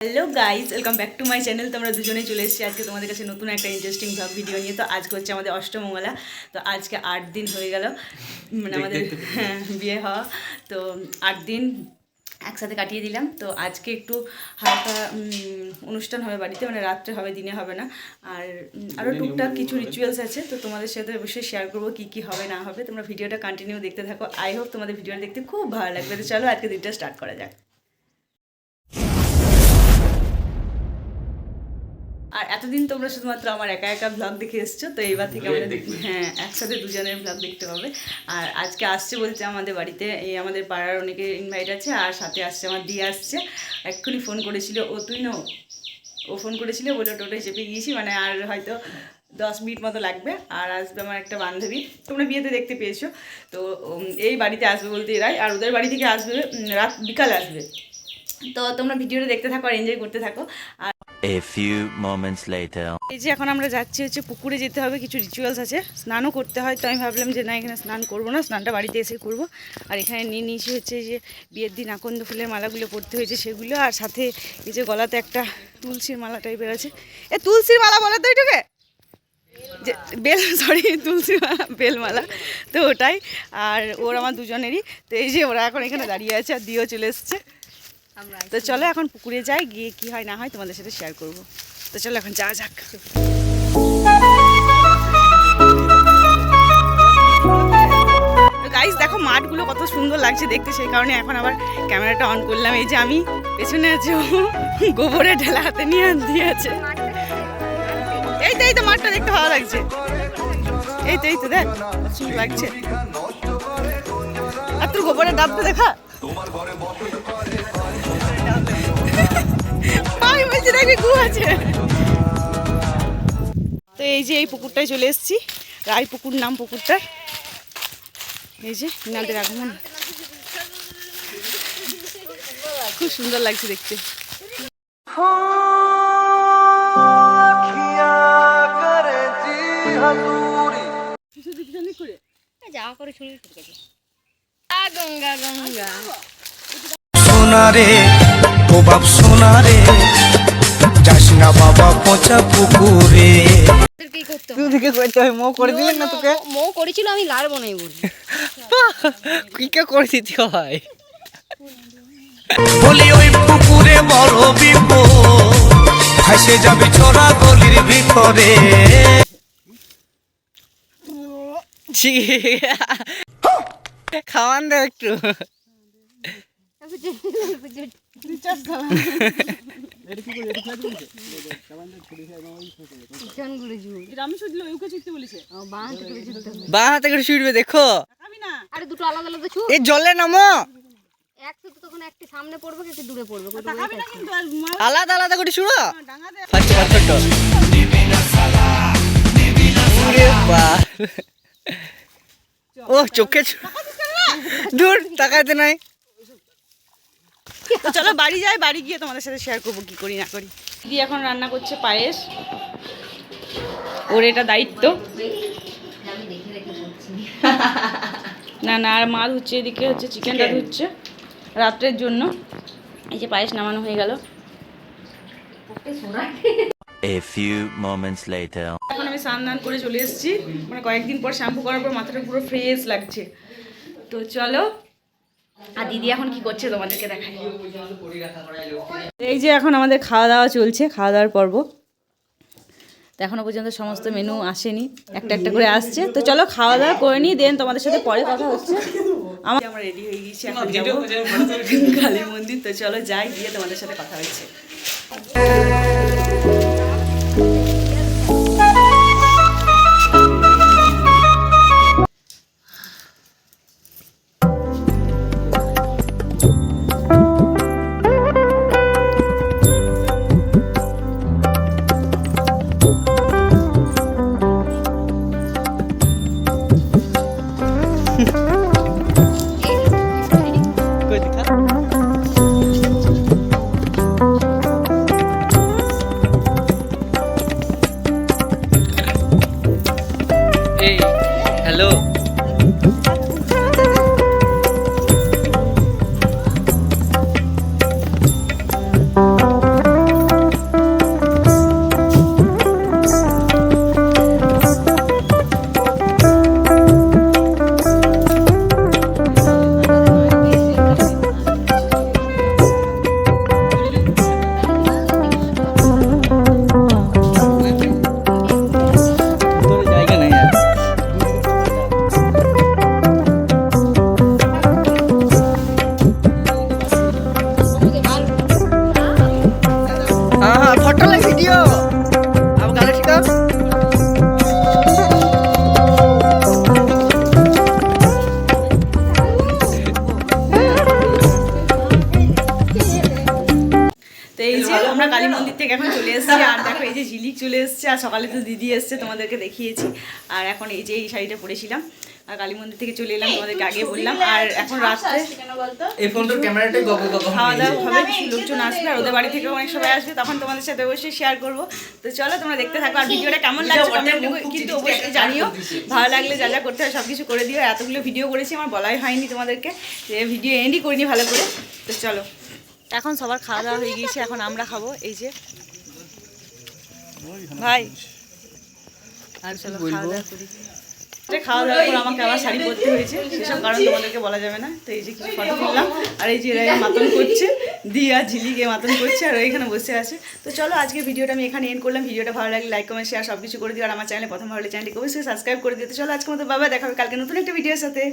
Hello guys, welcome back to my channel. তো আমরা দুজনেই চলে এসেছি আজকে তোমাদের কাছে নতুন একটা ইন্টারেস্টিং ব্লগ ভিডিও নিয়ে। তো আজকে হচ্ছে আমাদের অষ্টমঙ্গলা। তো আজকে 8 দিন হয়ে গেল মানে আমাদের বিয়ে হওয়া। তো 8 দিন একসাথে কাটিয়ে দিলাম। তো আজকে একটু হালকা অনুষ্ঠান হবে বাড়িতে, মানে রাত্রে হবে, দিনে হবে না। আর আরও টুকটাক কিছু রিচুয়ালস আছে, তো তোমাদের সাথে অবশ্যই শেয়ার করবো কী কী হবে না হবে। তোমরা ভিডিওটা কন্টিনিউ দেখতে থাকো। আই হোপ তোমাদের ভিডিওটা দেখতে খুব ভালো লাগবে। তো চলো আজকে দিনটা স্টার্ট করা যাক। আর এতদিন তোমরা শুধুমাত্র আমার একা একা ব্লগ দেখে এসছো, তো এইবার থেকে আমাদের একসাথে দুজনের ব্লগ দেখতে পাবে। আর আজকে আসছে বলছে আমাদের বাড়িতে, এই আমাদের পাড়ার অনেকে ইনভাইট আছে, আর সাথে আসছে আমার দিয়ে আসছে। এক্ষুনি ফোন করেছিল ও ফোন করেছিল, বলে টোটোয় চেপে গিয়েছি, মানে আর হয়তো 10 মিনিট মতো লাগবে। আর আসবে আমার একটা বান্ধবী, তোমরা বিয়েতে দেখতে পেয়েছো। তো এই বাড়িতে আসবে বলতে এরাই, আর ওদের বাড়ি থেকে আসবে বিকাল আসবে। তো তোমরা ভিডিওটা দেখতে থাকো আর এনজয় করতে থাকো। আর A few moments later. এই যে এখন আমরা যাচ্ছি হচ্ছে পুকুরে যেতে হবে, কিছু রিচুয়ালস আছে, স্নানও করতে হয়। তো আমি ভাবলাম যে না, এখানে স্নান করবো না, স্নানটা বাড়িতে এসে করবো। আর এখানে নিয়ে নিয়েছি হচ্ছে যে বিয়ের দিন আকন্দ ফুলের মালাগুলো পরতে হয়েছে সেগুলো, আর সাথে এই যে গলাতে একটা তুলসীর মালা টাইপের আছে। এ তুলসীর মালা বলে তো এটাকে, যে তুলসী মালা, বেলমালা, তো ওটাই। আর ওর আমার দুজনেরই। তো এই যে ওরা এখন এখানে দাঁড়িয়ে আছে, আর দিয়েও চলে এসছে। তো চলো এখন পুকুরে যাই, গিয়ে কি হয় না হয় তোমাদের সাথে শেয়ার করব। তো চলো এখন যাওয়া যাক। গাইস দেখো মাঠগুলো কত সুন্দর লাগছে দেখতে, সেই কারণে এখন আবার ক্যামেরাটা অন করলাম। এই যে আমি পেছনে আছি, গোবরের ঢেলা হাতে নিয়ে দিয়েছে। এই তো মাঠটা দেখতে ভালো লাগছে। এই তো দেখ সুন্দর লাগছে। আর তোর গোবরের ডাবটা দেখা, তো এই যে এই পুকুরটায় চলে এসেছি, রায় পুকুর নাম পুকুরটার। এই যে মৃণালদের আগমন, খুব সুন্দর লাগছে দেখতে। সোনারে ও বাপ সোনারে, যাস না বাবা পচা পুকুরে। তোকে করতে হয়, মো করে দিলেন না তোকে? মো করেছিল, আমি লাড়বো নাই বলি। কি কে করে দিতে হয়? বলি ওই পুকুরে বড় বিপদ, ভাসে যাবে চোরা গলির ভিতরে। খাওয়ান দে একটু। বাঁ হাতে করে ছুটবে, দেখো। আরে দুটো আলাদা আলাদা ছুট। এই জলে নামো, একটা তো তখন একটা সামনে পড়বে, একটা দূরে পড়বে। আলাদা আলাদা করে ছুড়ো। ও চোখে দূর তাকাতে নাই। তো চলো বাড়ি যাই, বাড়ি গিয়ে তোমাদের সাথে শেয়ার করবো কি করি না করি। দিদি এখন রান্না করছে পায়েস, ওর এটা দায়িত্ব। না আর মা ধুচ্ছে, এদিকে হচ্ছে চিকেনটা ধুচ্ছে রাত্রের জন্য। এই যে পায়েস নামানো হয়ে গেল। A few moments later. এখন আমি স্নান করে চলে এসেছি, মানে কয়েকদিন পর শ্যাম্পু করার পর মাথাটা পুরো ফ্রেশ লাগছে। তো চলো, আর দিদি এখন কি করছে তোমাদেরকে দেখাই। এই যে এখন আমাদের খাওয়া দাওয়া চলছে, খাওয়া দাওয়ার পর্ব। তো এখনো পর্যন্ত সমস্ত মেনু আসেনি, একটা একটা করে আসছে। তো চলো খাওয়া দাওয়া করে নিই, দেন তোমাদের সাথে পরে কথা হচ্ছে। আমরা রেডি হয়ে গেছি, এখন যাবো কালী মন্দির। তো চলো যাই, গিয়ে তোমাদের সাথে কথা হচ্ছে। আমরা কালী মন্দির থেকে এখন চলে এসেছি আর দেখো এই যে ঝিলিক চলে এসেছে আর সকালে তো দিদি এসছে তোমাদেরকে দেখিয়েছি আর এখন এই যে এই শাড়িটা পরেছিলাম আর কালী মন্দির থেকে চলে এলাম তোমাদেরকে আগে বললাম আর এখন রাত্রে এই ফোনটার ক্যামেরাটাই গগল গগল খাওয়া দাওয়া হবে কিছু লোকজন আসবে আর ওদের বাড়ি থেকে অনেক সবাই আসবে তখন তোমাদের সাথে অবশ্যই শেয়ার করবো তো চলো তোমরা দেখতে থাকো আর ভিডিওটা কেমন লাগছে কমেন্ট কিন্তু অবশ্যই জানিও ভালো লাগলে যা যা করতে হয় সব কিছু করে দিও এতগুলো ভিডিও করেছি আমার বলাই হয়নি তোমাদেরকে যে ভিডিও এন্ডই করিনি ভালো করে তো চলো এখন সবার খাওয়া দাওয়া হয়ে গিয়েছে এখন আমরা খাবো এই যে ভাই আর চলো খাওয়া দাওয়া করি খাওয়া দাওয়ার পর আমাকে আবার শাড়ি পরতে হয়েছে সেসব কারণ তোমাদেরকে বলা যাবে না তো এই যে কিছু ফটো তুললাম আর এই যে এরা মাতন করছে দিয়া ঝিলিকে মাতন করছে আর এখানে বসে আছে তো চলো আজকে ভিডিওটা আমি এখানে এন্ড করলাম ভিডিওটা ভালো লাগলে লাইক কমেন্ট শেয়ার সব কিছু করে দিও আর আমার চ্যানেলে প্রথম ভালো চ্যানেলটি অবশ্যই সাবস্ক্রাইব করে দিতে চলো আজকে মতো বাবা দেখা হবে কালকে নতুন একটা ভিডিওর সাথে